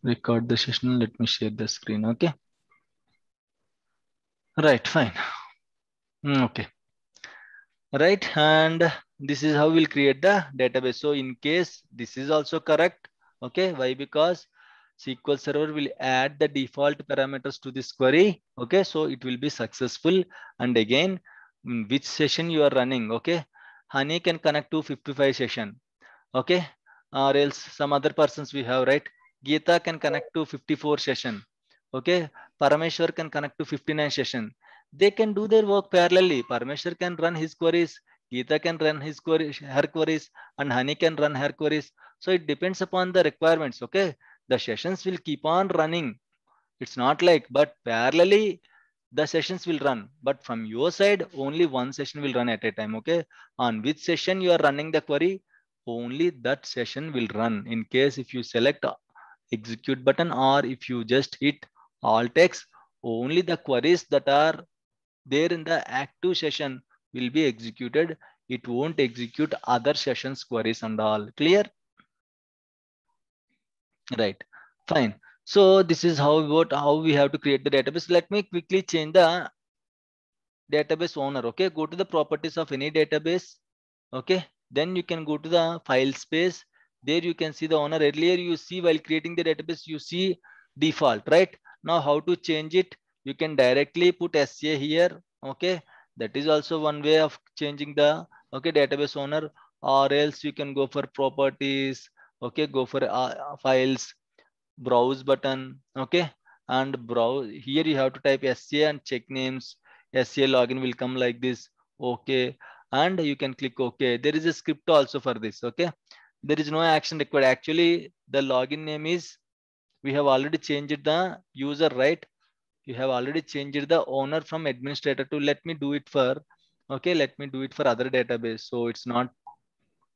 record the session. Let me share the screen. Okay. Right. Fine. Okay. Right. And this is how we'll create the database. So in case this is also correct. Okay. Why? Because SQL Server will add the default parameters to this query. Okay. So it will be successful. And again, which session you are running. Okay. Honey can connect to 55 session. Okay. Or else some other persons we have, right? Geeta can connect to 54 session. Okay. Parameshwar can connect to 59 session. They can do their work parallelly. Parameshwar can run his queries. Geeta can run his queries, her queries, and Honey can run her queries. So it depends upon the requirements. Okay. The sessions will keep on running. It's not like, but parallelly the sessions will run. But from your side, only one session will run at a time. Okay. On which session you are running the query, only that session will run. In case if you select execute button or if you just hit alt X, only the queries that are there in the active session will be executed. It won't execute other sessions queries and all. Clear? Right. Fine. So this is how we have to create the database. Let me quickly change the database owner. Okay. Go to the properties of any database. Okay. Then you can go to the file space. There you can see the owner. Earlier you see while creating the database, you see default, right? Now how to change it? You can directly put SCA here. Okay. That is also one way of changing the database owner, or else you can go for properties. Okay. Go for files, browse button. Okay. And browse here you have to type SCA and check names. SCA login will come like this. Okay. And you can click OK. There is a script also for this. Okay. There is no action required. Actually, the login name is, we have already changed the user, right? You have already changed the owner from administrator to, let me do it for, okay, let me do it for other database. So it's not,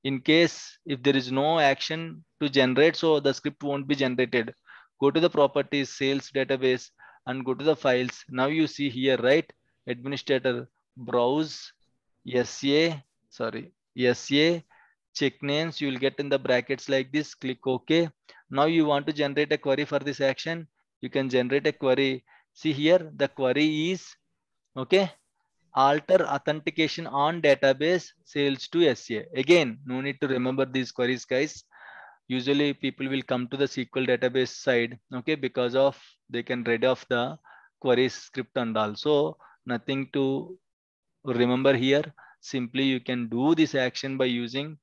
in case if there is no action to generate, so the script won't be generated. Go to the properties, sales database, and go to the files. Now you see here, right? Administrator, browse, SCA, sorry, SCA, check names. You will get in the brackets like this. Click OK. Now you want to generate a query for this action. You can generate a query. See here, the query is, okay, alter authentication on database sales to SCA. Again, no need to remember these queries, guys. Usually people will come to the SQL database side, okay, because of they can read off the queries script and also nothing to remember here. Simply you can do this action by using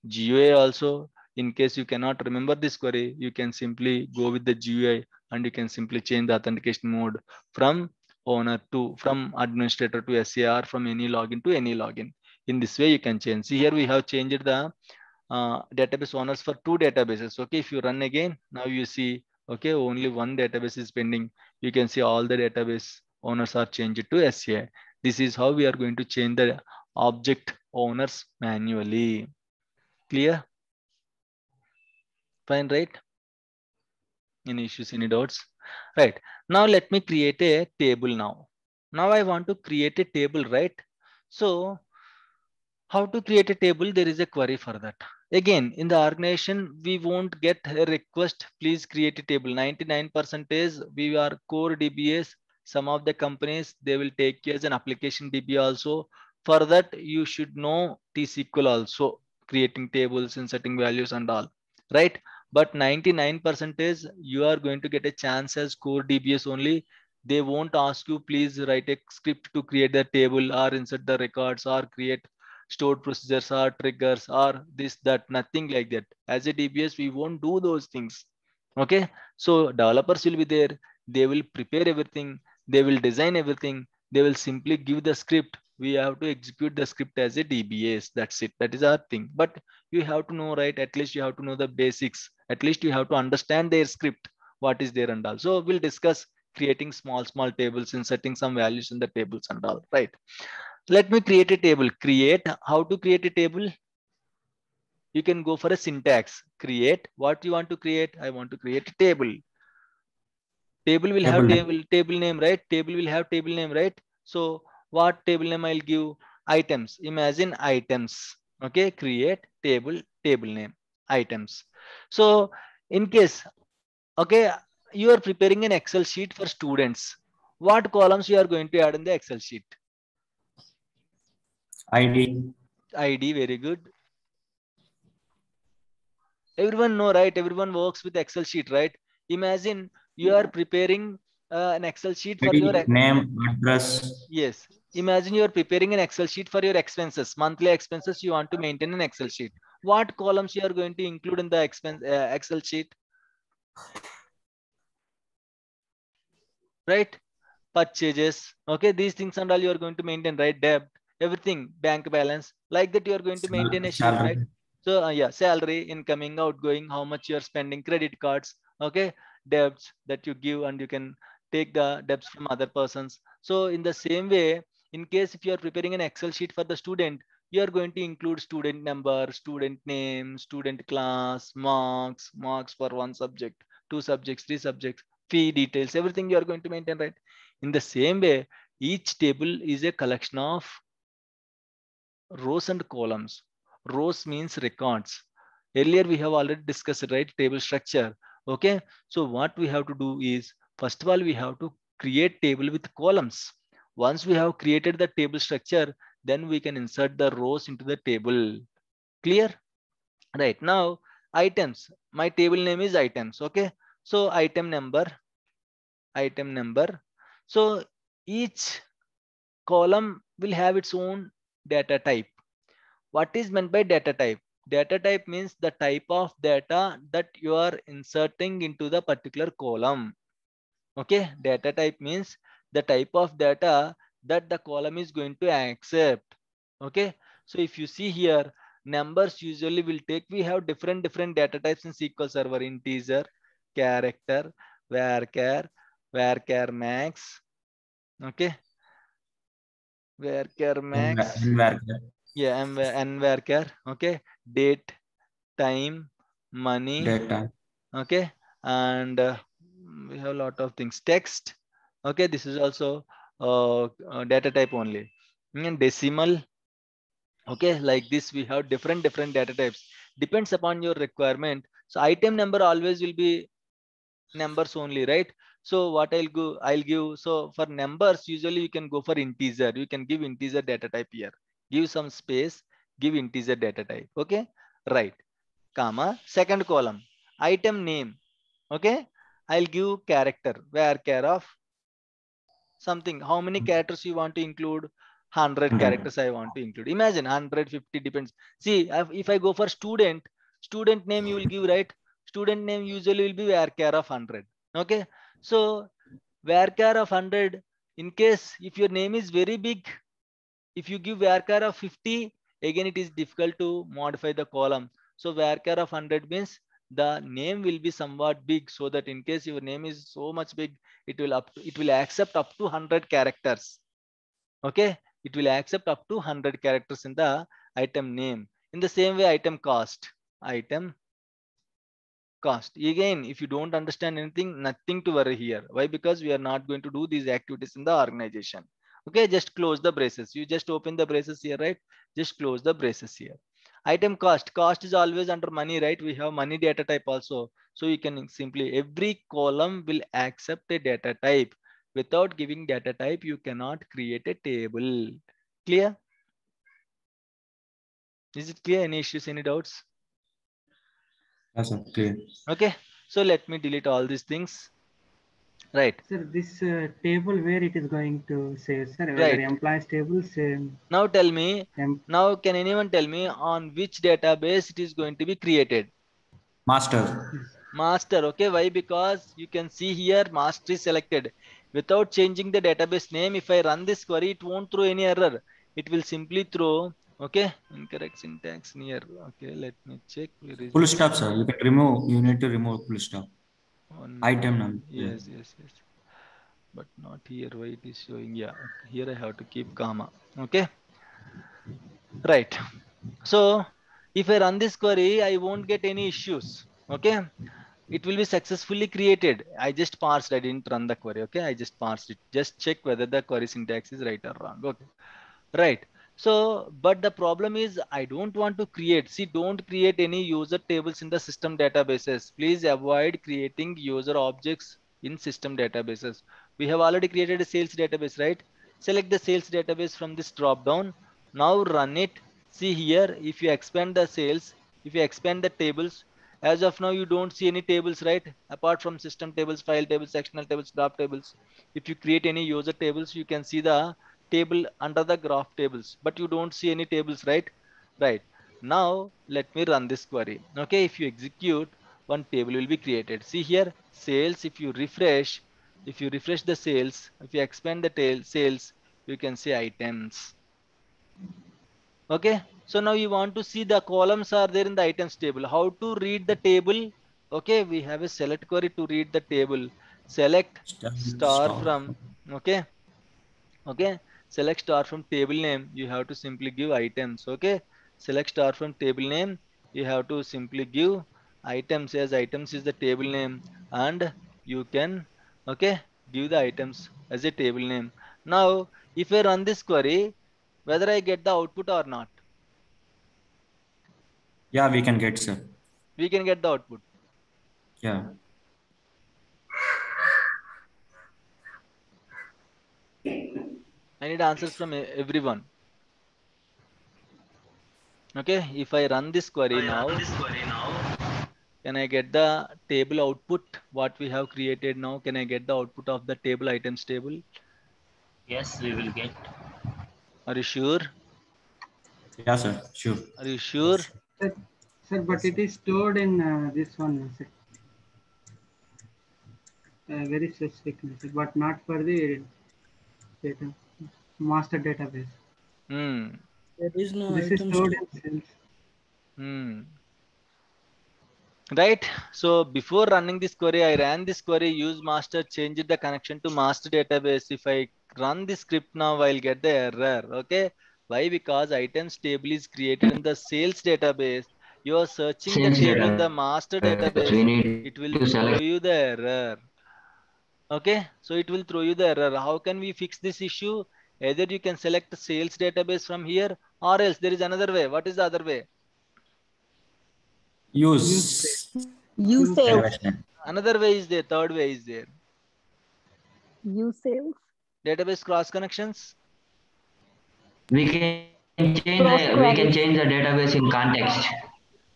GUI also. In case you cannot remember this query, you can simply go with the GUI and you can simply change the authentication mode from owner to, from administrator to SCR, from any login to any login. In this way you can change. See here we have changed the database owners for two databases. Okay, if you run again, now you see, okay, only one database is pending. You can see all the database owners are changed to SCI. This is how we are going to change the object owners manually. Clear? Fine, right? Any issues, any doubts? Right. Now let me create a table now. Now I want to create a table, right? So how to create a table? There is a query for that. Again, in the organization, we won't get a request, please create a table. 99% we are core DBAs. Some of the companies, they will take you as an application DB also. For that, you should know T-SQL also, creating tables, inserting values and all, right? But 99% you are going to get a chance as core DBAs only. They won't ask you, please write a script to create the table or insert the records or create stored procedures or triggers or this, that, nothing like that. As a DBS, we won't do those things. Okay. So developers will be there. They will prepare everything. They will design everything. They will simply give the script. We have to execute the script as a DBS. That's it. That is our thing. But you have to know, right? At least you have to know the basics. At least you have to understand their script, what is there and all. So we'll discuss creating small tables, inserting some values in the tables and all, right? Let me create a table. Create. How to create a table? You can go for a syntax. Create. What you want to create? I want to create a table. Table will have table name, right? Table will have table name, right? So what table name I'll give? Items. Imagine items. Okay. Create table name items. So in case, Okay, you are preparing an Excel sheet for students. What columns you are going to add in the Excel sheet? ID. ID, very good. Everyone know, right? Everyone works with Excel sheet, right? Imagine you are preparing an Excel sheet for your ID, name, address. yes. Imagine you are preparing an Excel sheet for your expenses, monthly expenses. You want to maintain an Excel sheet. What columns you are going to include in the expense Excel sheet? Right? Purchases. Okay, these things and all you are going to maintain, right? Debt, everything, bank balance, like that you are going to maintain a sheet, right? Salary. So yeah, salary, incoming, outgoing, how much you are spending, credit cards, okay, debts that you give, and you can take the debts from other persons. So in the same way, in case if you are preparing an Excel sheet for the student, you are going to include student number, student name, student class, marks for one subject, two subjects, three subjects, fee details, everything you are going to maintain, right? In the same way, each table is a collection of rows and columns. Rows means records. Earlier we have already discussed, right? Table structure. Okay. So what we have to do is, first of all, we have to create table with columns. Once we have created the table structure, then we can insert the rows into the table. Clear? Right. Now, items. My table name is items. Okay. So item number. So each column will have its own data type. What is meant by data type? Data type means the type of data that you are inserting into the particular column. Okay, data type means the type of data that the column is going to accept. Okay, so if you see here, numbers usually will take, we have different data types in SQL Server: integer, character, varchar, varchar max. Okay, varchar max. Invalid. Yeah, and varchar. Okay, date, time, money. Data. Okay, and we have a lot of things. Text. Okay, this is also data type only. And decimal. Okay, like this we have different data types. Depends upon your requirement. So item number always will be numbers only, right? So what I'll give, so for numbers usually you can go for integer. You can give integer data type here. Give some space, give integer data type. Okay, right, comma, second column, item name. Okay, I'll give character, where care of something. How many characters you want to include? 100 100. characters I want to include. Imagine 150, depends. See, if I go for student, student name you will give, right? Student name usually will be varchar of 100. Okay, so varchar of 100, in case if your name is very big, if you give varchar of 50, again it is difficult to modify the column. So varchar of 100 means the name will be somewhat big, so that in case your name is so much big, it will accept up to 100 characters. Okay, it will accept up to 100 characters in the item name. In the same way, item cost, again, if you don't understand anything, nothing to worry here. Why? Because we are not going to do these activities in the organization. Okay, just close the braces. You just open the braces here, right? Just close the braces here. Item cost is always under money, right? We have money data type also. So you can simply, every column will accept a data type. Without giving data type, you cannot create a table. Clear? Is it clear? Any issues, any doubts? Yes, sir. Clear. Okay, so let me delete all these things. Right. Sir, this table where it is going to say, sir, whether Right. employees table, Now tell me, em now can anyone tell me on which database it is going to be created? Master. yes. Master. Okay, why? Because you can see here master is selected. Without changing the database name, if I run this query, it won't throw any error. It will simply throw, okay, incorrect syntax near. Okay, let me check. Where is Full it? stop, sir. You can remove. You need to remove full stop. Item On, number. Yeah. yes. But not here. Why it is showing? Yeah, okay. Here I have to keep comma. Okay, right. So if I run this query, I won't get any issues. Okay, it will be successfully created. I just parsed, I didn't run the query. Okay, I just parsed it. Just check whether the query syntax is right or wrong. Okay, right. So, but the problem is I don't want to create. See, don't create any user tables in the system databases. Please avoid creating user objects in system databases. We have already created a sales database, right? Select the sales database from this drop down. Now run it. See here, if you expand the sales, if you expand the tables, as of now, you don't see any tables, right? Apart from system tables, file tables, sectional tables, graph tables. If you create any user tables, you can see the table under the graph tables, but you don't see any tables, right? Now let me run this query. Okay, if you execute, one table will be created. See here, sales. If you refresh the sales, if you expand the tail sales, you can see items. Okay, so now you want to see the columns are there in the items table. How to read the table? Okay, we have a select query to read the table. Select star Stop. from, okay, select star from table name, you have to simply give items. Okay, select star from table name, you have to simply give items, as items is the table name, and you can, okay, give the items as a table name. Now if I run this query, whether I get the output or not, Yeah, we can get, sir. we can get the output. Yeah. I need answers from everyone. Okay, if I run this query now, can I get the table output what we have created now? Can I get the output of the table items table? Yes, we will get. Are you sure? Yeah, sir. Sure. Are you sure? Sir, sir, but it is stored in this one, sir. Very specific, sir, but not for the data master database. Hmm. There is no This is item stored store. in sales. Hmm. Right. So before running this query, I ran this query, use master, changed the connection to master database. If I run the script now, I'll get the error. Okay. Why? Because items table is created in the sales database. You are searching the Sales table in data. the master We database. need It will to throw select. you the error. Okay. So it will throw you the error. How can we fix this issue? Either you can select the sales database from here, or else there is another way. What is the other way? Use Use You use sales. database name. Another way is there. Third way is there. You sales. Database cross connections. We can Cross we can queries. change the database in context.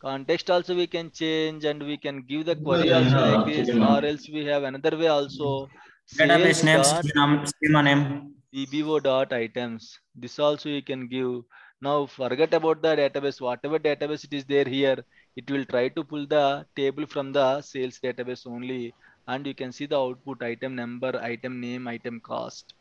Context also we can change, and we can give the query also like this, or else we have another way also. Database Sales name, dot schema name. dbo dot items. This also you can give. Now forget about the database. Whatever database it is there here, it will try to pull the table from the sales database only, and you can see the output: item number, item name, item cost.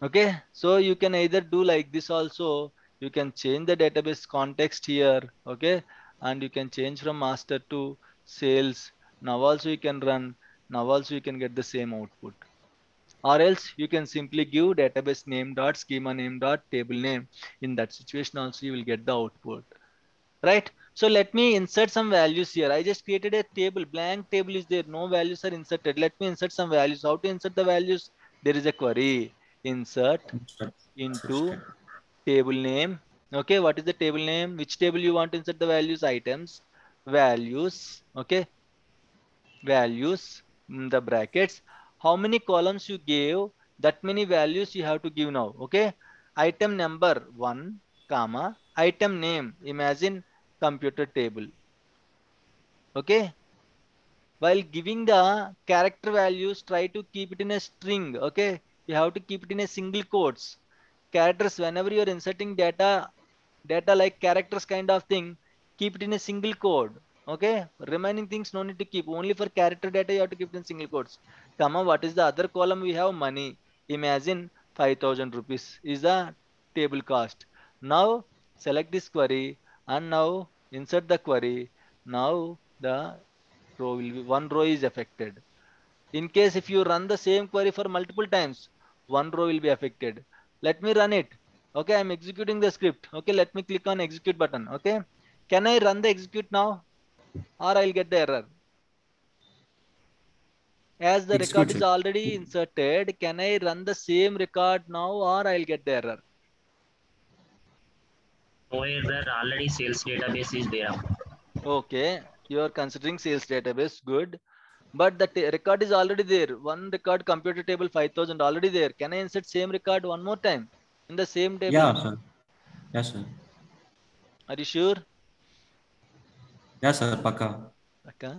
Okay, so you can either do like this also. You can change the database context here. Okay, and you can change from master to sales. Now also you can run. Now also you can get the same output. Or else you can simply give database name dot schema name dot table name. In that situation also you will get the output. Right? So let me insert some values here. I just created a table, blank table is there, no values are inserted. Let me insert some values. How to insert the values? There is a query. Insert into table name. Okay, what is the table name? Which table you want to insert the values? Items, values. Okay, values, the brackets. How many columns you gave, that many values you have to give now. Okay, item number 1 comma item name, imagine computer table. Okay, while giving the character values, try to keep it in a string. Okay, you have to keep it in a single quotes. Characters, whenever you are inserting data like characters kind of thing, keep it in a single code. Okay, remaining things no need to keep, only for character data you have to keep it in single quotes. Comma, what is the other column? We have money, imagine 5,000 rupees is the table cost. Now select this query and now insert the query. Now the row will be, one row is affected. In case if you run the same query for multiple times, one row will be affected. Let me run it. Okay, I'm executing the script. Okay, let me click on execute button. Okay, can I run the execute now, or I'll get the error? As the record Execute, is sir. already inserted, can I run the same record now, or I'll get the error? Where already sales database is there. Okay, you are considering sales database, good. But the record is already there. One record computer table 5000 already there. Can I insert same record one more time in the same table? Yeah, sir. Yes, sir. Are you sure? Yes, sir. Paka. Okay.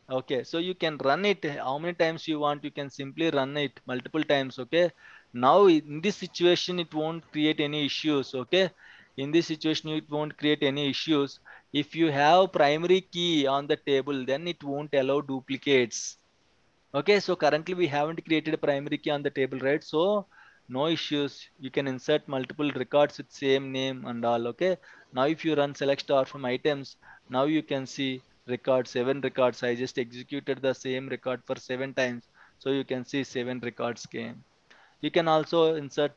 Okay, so you can run it how many times you want. You can simply run it multiple times. Okay. Now in this situation, it won't create any issues. Okay. In this situation, it won't create any issues. If you have primary key on the table, then it won't allow duplicates. Okay, so currently we haven't created a primary key on the table, right? So no issues. You can insert multiple records with same name and all. Okay. Now if you run select star from items, now you can see record 7 records. I just executed the same record for 7 times. So you can see 7 records came. You can also insert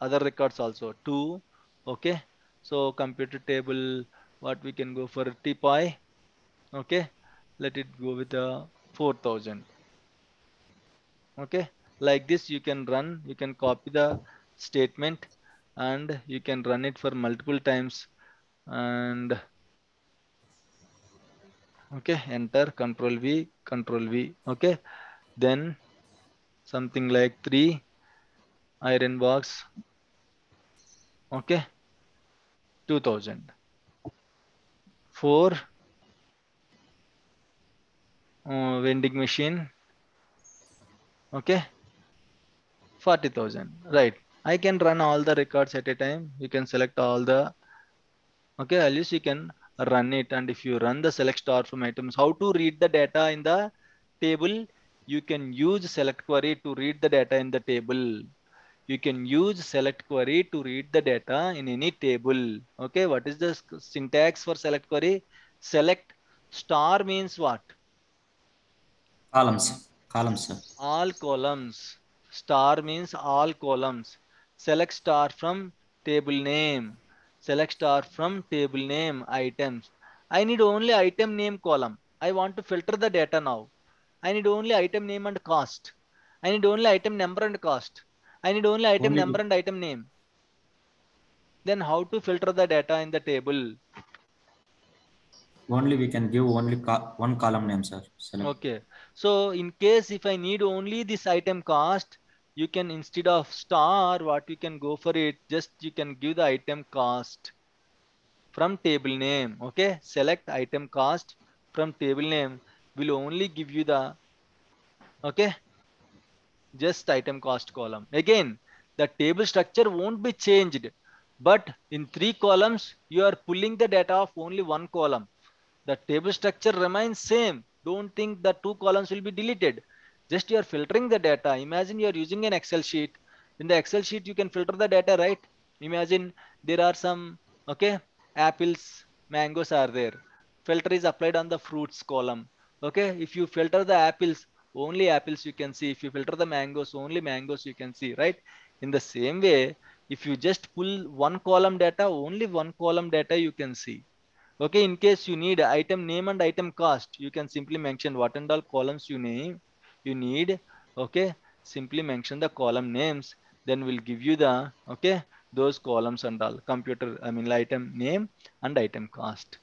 other records also 2. Okay. So computer table, what we can go for TPI. Okay. Let it go with 4000. Okay, like this you can run, you can copy the statement and you can run it for multiple times. And okay, enter, control V, control V. Okay, then something like 3 iron box. Okay, 2000. 4 vending machine. Okay, 40,000. Right, I can run all the records at a time. You can select all the, okay, at least you can run it. And if you run the select star from items, how to read the data in the table? You can use select query to read the data in the table. You can use select query to read the data in any table. Okay, what is the syntax for select query? Select star means what? Columns. Columns, sir. All columns. Star means all columns. Select star from table name. Select star from table name items. I need only item name column. I want to filter the data now. I need only item name and cost. I need only item number and cost. I need only item Only number and item name. Then how to filter the data in the table? only we can give only one column name, sir. Select. Okay. So in case if I need only this item cost, you can instead of star, what you can go for it, just you can give the item cost from table name. Okay. Select item cost from table name will only give you the, okay, just item cost column. Again, the table structure won't be changed, but in 3 columns, you are pulling the data of only 1 column. The table structure remains same. Don't think the 2 columns will be deleted. Just you are filtering the data. Imagine you are using an Excel sheet. In the Excel sheet, you can filter the data, right? Imagine there are some, okay, apples, mangoes are there. Filter is applied on the fruits column. Okay, if you filter the apples, only apples you can see. If you filter the mangoes, only mangoes you can see, right? In the same way, if you just pull 1 column data, only 1 column data you can see. Okay, in case you need item name and item cost, you can simply mention what and all columns you need. Okay, simply mention the column names, then we'll give you the, okay, those columns and all computer, I mean item name and item cost.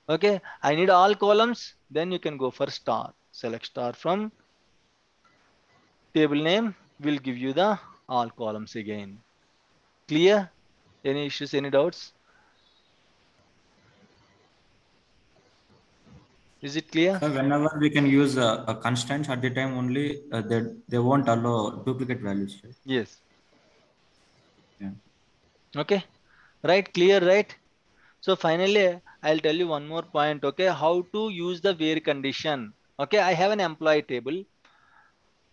Okay, I need all columns, then you can go for star. Select star from table name will give you the all columns again. Clear? Any issues, any doubts? Is it clear? So whenever we can use a constraints at the time only, they won't allow duplicate values, right? Yes. Yeah. Okay, right, clear, right? So finally, I'll tell you one more point. Okay, how to use the where condition. Okay, I have an employee table.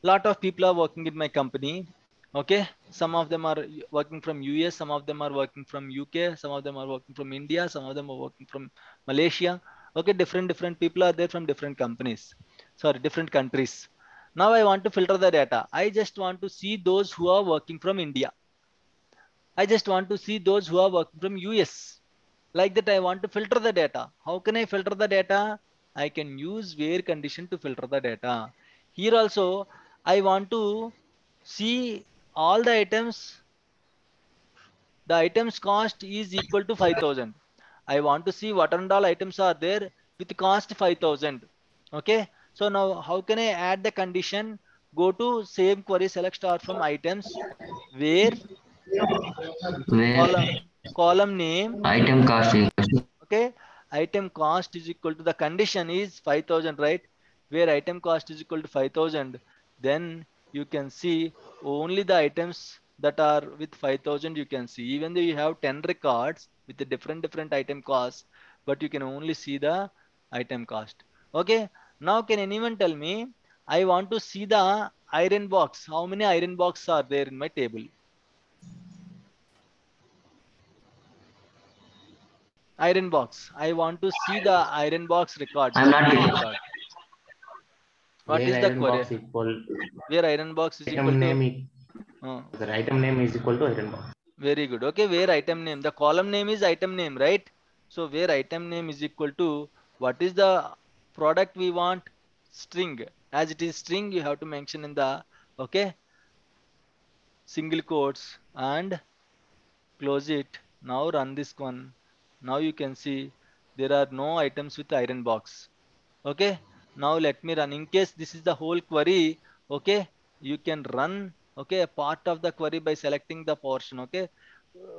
Lot of people are working in my company. Okay, some of them are working from US, some of them are working from UK, some of them are working from India, some of them are working from Malaysia. Okay, different people are there from different companies. Sorry, different countries. Now I want to filter the data. I just want to see those who are working from India. I just want to see those who are working from US. Like that, I want to filter the data. How can I filter the data? I can use where condition to filter the data. Here also, I want to see all the items the items cost is equal to 5,000. I want to see what and all items are there with cost 5,000. Okay. So now how can I add the condition? Go to same query, select star from items where where column name, item cost is okay, item cost is equal to, the condition is 5,000, right? Where item cost is equal to 5,000, then you can see only the items that are with 5,000 you can see, even though you have 10 records with the different item costs, but you can only see the item cost. Okay. Now can anyone tell me, I want to see the iron box. How many iron boxes are there in my table? Iron box. I want to see the iron box records. I'm not Complete getting record. What Where is the iron query? box equal Where iron box is equal item to? name the item name is equal to iron box. Very good. Okay, where item name, the column name is item name, right? So where item name is equal to, what is the product we want? String. As it is string, you have to mention in the, okay, single quotes and close it. Now run this one. Now you can see there are no items with iron box. Okay. Now let me run. In case this is the whole query, okay, you can run, okay, a part of the query by selecting the portion. Okay.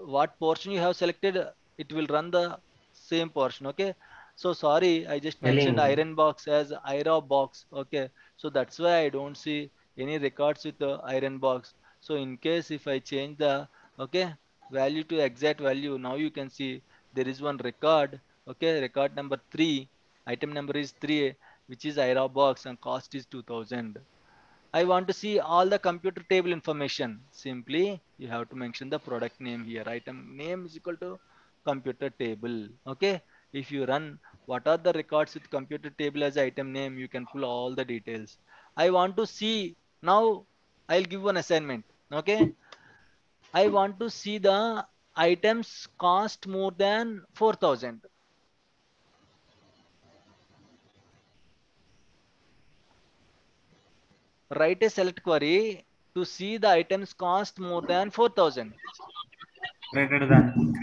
What portion you have selected, it will run the same portion. Okay. So sorry, I just mentioned Spelling. iron box as IRA box. Okay. So that's why I don't see any records with the iron box. So in case if I change the, okay, value to exact value, now you can see there is one record. Okay. Record number 3, item number is 3, which is IRA box, and cost is 2,000. I want to see all the computer table information. Simply you have to mention the product name here. Item name is equal to computer table. Okay. If you run what are the records with computer table as item name, you can pull all the details. I want to see now. I'll give one assignment. Okay. I want to see the items cost more than 4,000. Write a select query to see the items cost more than 4,000. Greater than.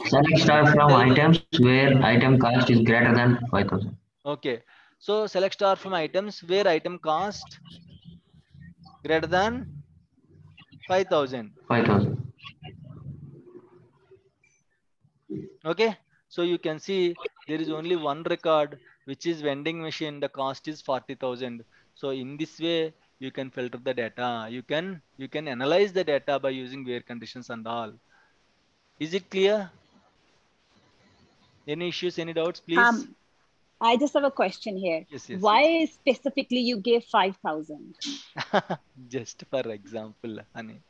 select star from items where item cost is greater than 5,000. Okay. So select star from items where item cost greater than 5,000. 5,000. Okay. So you can see there is only one record, which is vending machine. The cost is 40,000. So in this way, you can filter the data. You can analyze the data by using where conditions and all. Is it clear? Any issues, any doubts, please? I just have a question here. Yes, yes, Why specifically you gave 5,000? Just for example, honey.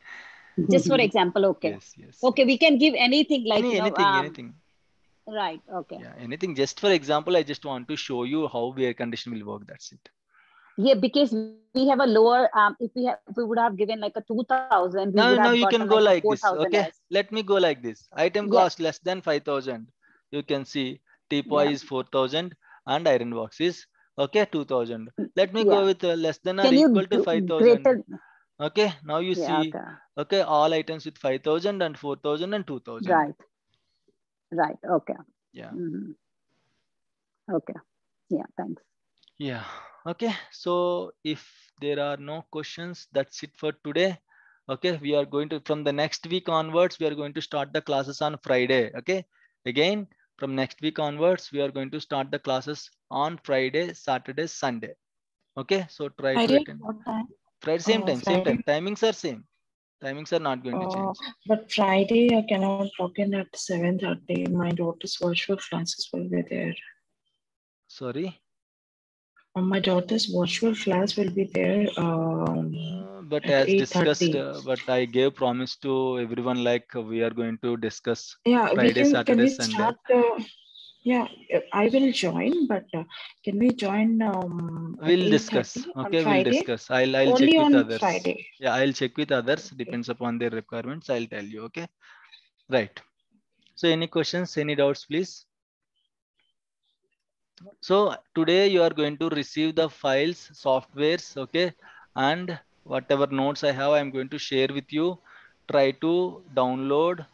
Just for example, okay. Yes, yes. Okay, we can give anything like anything. Right. Okay. Yeah, anything. Just for example, I just want to show you how where condition will work. That's it. Yeah, because we have a lower. If we would have given like a 2,000, we would Now have you can gotten go like like this. 4,000 Okay, as. let me go like this. Item Yeah. cost less than 5,000. You can see teapot Yeah. is 4,000 and iron box is, okay, 2,000. Let me Yeah. go with less than or Can you equal to do 5,000. greater? Okay, now you Yeah. see, Okay. okay, all items with 5,000 and 4,000 and 2,000. Right. Right. Okay. Yeah. Okay. Yeah. Thanks. Yeah. Okay. So if there are no questions, that's it for today. Okay. We are going to, from the next week onwards, we are going to start the classes on Friday. Okay. Again, from next week onwards, we are going to start the classes on Friday, Saturday, Sunday. Okay. So try to attend. What time? Friday, same time, same Friday. time. Timings are same. Timings are not going to change. But Friday I cannot log in at 7:30. My daughter's virtual classes will be there. Sorry. My daughter's virtual class will be there. But at as discussed, 8:30. but I gave promise to everyone, like we are going to discuss Yeah, Friday, can Saturday, we Sunday. start? Yeah, I will join, but can we join? We'll discuss. 8:30 Okay, on we'll Friday? discuss. I'll Only check with on others. Friday. Yeah, I'll check with others. Okay. Depends upon their requirements. I'll tell you. Okay. Right. So any questions, any doubts, please? So today you are going to receive the files, softwares, okay, and whatever notes I have, I'm going to share with you. Try to download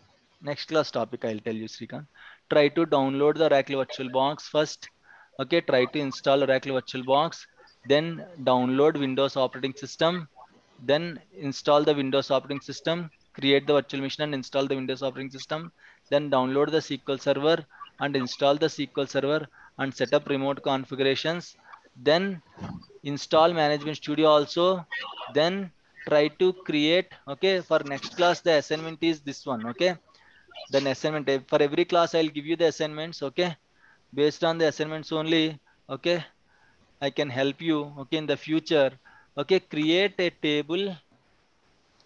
Next class topic, I'll tell you, Srikanth. Try to download the Oracle VirtualBox first. Okay, try to install Oracle VirtualBox, then download Windows operating system, then install the Windows operating system, create the virtual machine and install the Windows operating system, then download the SQL Server and install the SQL Server and set up remote configurations, then install Management Studio also, then try to create, okay, for next class the assignment is this one, okay. Then assignment, for every class I'll give you the assignments, okay. Based on the assignments only, okay, I can help you, okay, in the future. Okay, create a table,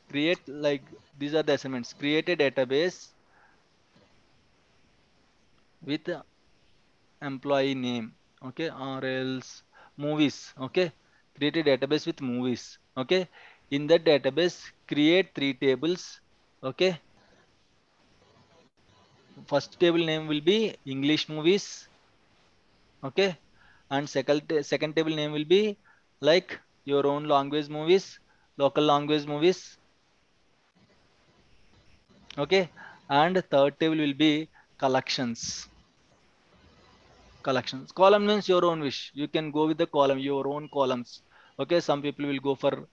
create, like, these are the assignments. Create a database with employee name, okay, or else movies, okay. Create a database with movies, okay. In that database, create 3 tables, okay. First table name will be English movies, okay, and second table name will be like your own language movies, local language movies, okay, and third table will be collections. Column means your own wish. You can go with the column, your own columns, okay. Some people will go for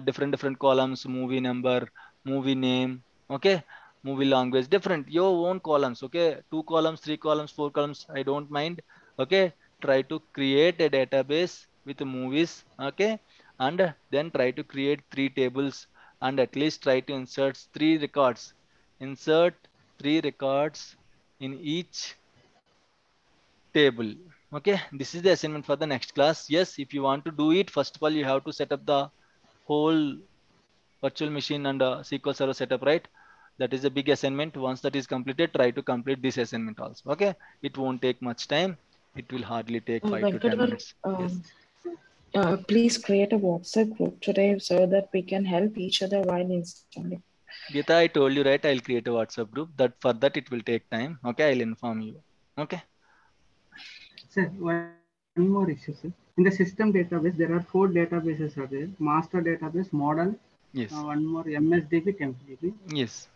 different columns, movie number, movie name, okay, movie language, different, your own columns, okay. 2 columns, 3 columns, 4 columns, I don't mind, okay. Try to create a database with the movies, okay, and then try to create 3 tables and at least try to insert 3 records. Insert 3 records in each table, okay. This is the assignment for the next class. Yes, if you want to do it, first of all you have to set up the whole virtual machine and SQL Server setup, right? That is a big assignment. Once that is completed, try to complete this assignment also, okay. It won't take much time. It will hardly take 5 to 10 Venkat, minutes. Yes. please create a WhatsApp group today so that we can help each other while installing. Geeta, I told you, right? I'll create a WhatsApp group. That for that it will take time, okay. I'll inform you, okay. Sir, one more issue, sir. In the system database, there are 4 databases are there. Master database, model, Yes. one more MSDB, TempDB. Yes.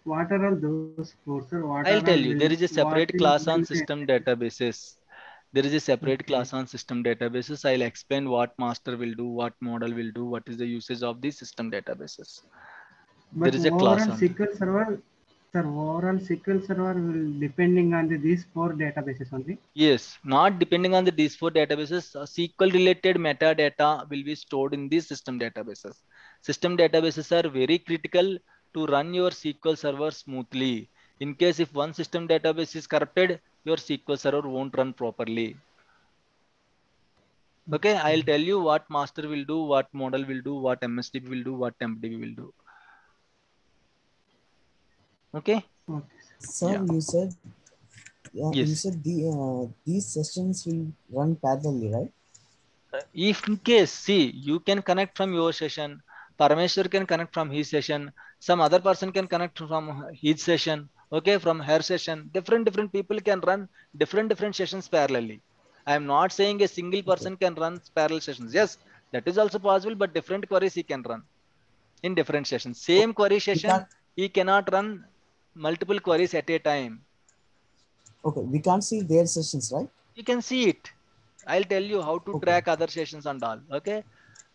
What are all those 4, sir? What I'll are tell all you, there is a separate class on will system databases. There is a separate Okay. class on system databases. I'll explain what master will do, what model will do, what is the usage of the system databases. But There is a overall class on. SQL Server, sir, overall SQL Server will depending on these 4 databases only. Yes, not depending on these 4 databases. SQL related metadata will be stored in these system databases. System databases are very critical to run your SQL Server smoothly. In case if one system database is corrupted, your SQL Server won't run properly. Okay, I'll tell you what master will do, what model will do, what MSDB will do, what TempDB will do. Okay. Okay. Sir, Yeah. you said you Yes. said these sessions will run parallelly, right? If in case, see, you can connect from your session, Parameshwar can connect from his session, some other person can connect from his session, okay, from her session. Different people can run different sessions parallelly. I am not saying a single person can run parallel sessions. Yes, that is also possible, but different queries he can run in different sessions. Same query session, he cannot run multiple queries at a time. Okay, we can't see their sessions, right? You can see it. I'll tell you how to track other sessions and all. Okay.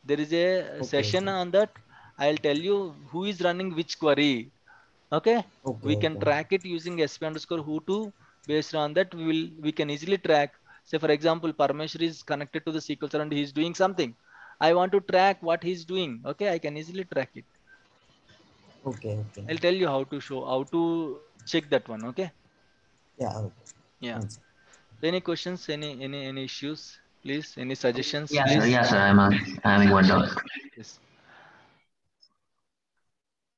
There is a session on that. I'll tell you who is running which query. Okay. We can track it using sp_who2. Based on that, we can easily track. Say for example, Parameshwar is connected to the SQL Server and he's doing something. I want to track what he's doing. Okay. I can easily track it. Okay. I'll tell you how to check that one. Okay. Yeah. Okay. Yeah. Any questions? Any issues? Please. Any suggestions? Yeah, please? sir. Yeah, sir. I'm having one doubt. Yes.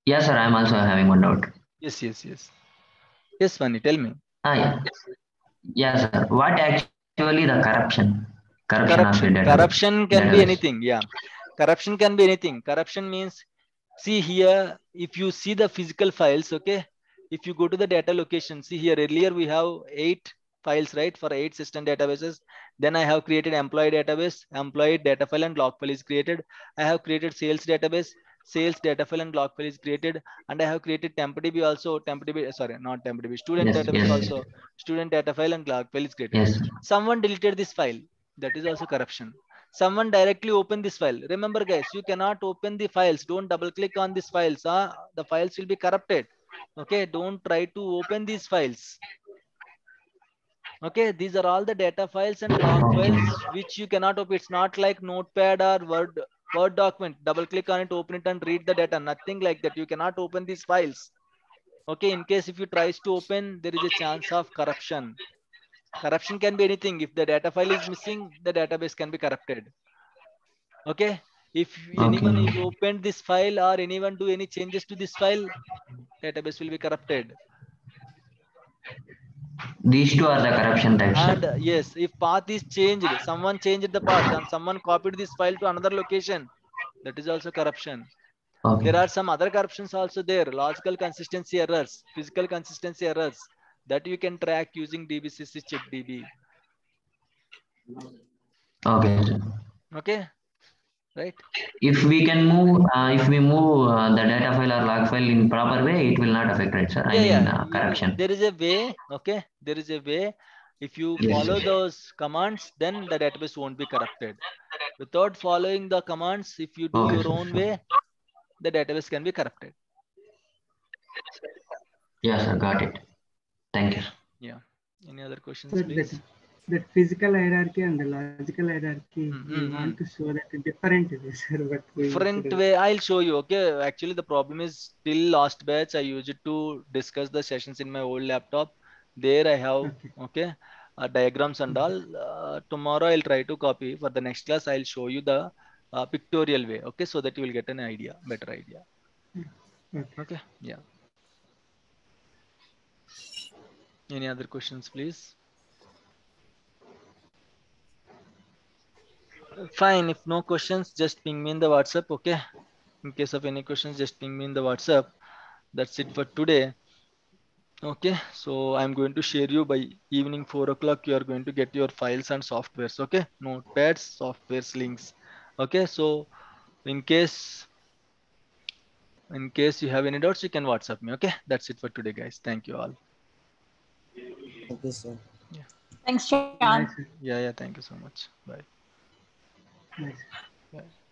Yeah, sir. I'm also having one doubt. Yes. Yes, Vani, tell me. Yeah. Yeah, sir. What actually the corruption? Corruption of the database. Corruption can be anything. Yeah. Corruption can be anything. Corruption means, see here, if you see the physical files, okay. If you go to the data location, see here, earlier we have 8 files, right, for 8 system databases. Then I have created employee database, employee data file and log file is created. I have created sales database. sales data file and log file is created, and I have created TempDB also. TempDB, sorry, not TempDB, student Yes, database yes. also. Student data file and log file is created. Yes. Someone deleted this file. That is also corruption. Someone directly opened this file. Remember, guys, you cannot open the files. Don't double click on these files. The files will be corrupted. Okay, don't try to open these files. Okay, these are all the data files and log Okay. files which you cannot open. It's not like Notepad or Word document. Double click on it, open it, and read the data. Nothing like that. You cannot open these files. Okay, in case if you tries to open, there is a chance of corruption. Corruption can be anything. If the data file is missing, the database can be corrupted. Okay, if anyone is opened this file or anyone do any changes to this file, database will be corrupted. These two are the corruption types. And Sir. yes, if path is changed, someone changed the path and someone copied this file to another location, that is also corruption. Okay. There are some other corruptions also there. Logical consistency errors, physical consistency errors that you can track using DBCC CheckDB. Okay. Sir. Okay, right? If we can move, if we move the data file or log file in proper way, it will not affect, right, sir? Corruption. There is a way. Okay, there is a way. If you follow those commands, then the database won't be corrupted. Without following the commands, if you do your own way, the database can be corrupted. Yes, sir, got it. Thank you. Yeah. Any other questions, So please? that physical hierarchy and the logical hierarchy, we want to show that different way, sir. But different way, I'll show you. Okay. Actually, the problem is till last batch, I used it to discuss the sessions in my old laptop. There I have, okay, diagrams and all. Tomorrow I'll try to copy. For the next class, I'll show you the pictorial way. Okay. So that you will get an idea, better idea. Okay. Yeah. Any other questions, please? Fine. If no questions, just ping me in the WhatsApp. Okay. In case of any questions, just ping me in the WhatsApp. That's it for today. Okay. So I'm going to share you by evening 4 o'clock. You are going to get your files and softwares. Okay. Notepads, softwares, links. Okay. So in case you have any doubts, you can WhatsApp me. Okay. That's it for today, guys. Thank you all. Okay, sir. Yeah. Thanks, Sean. Yeah. Thank you so much. Bye. Nice. Bye.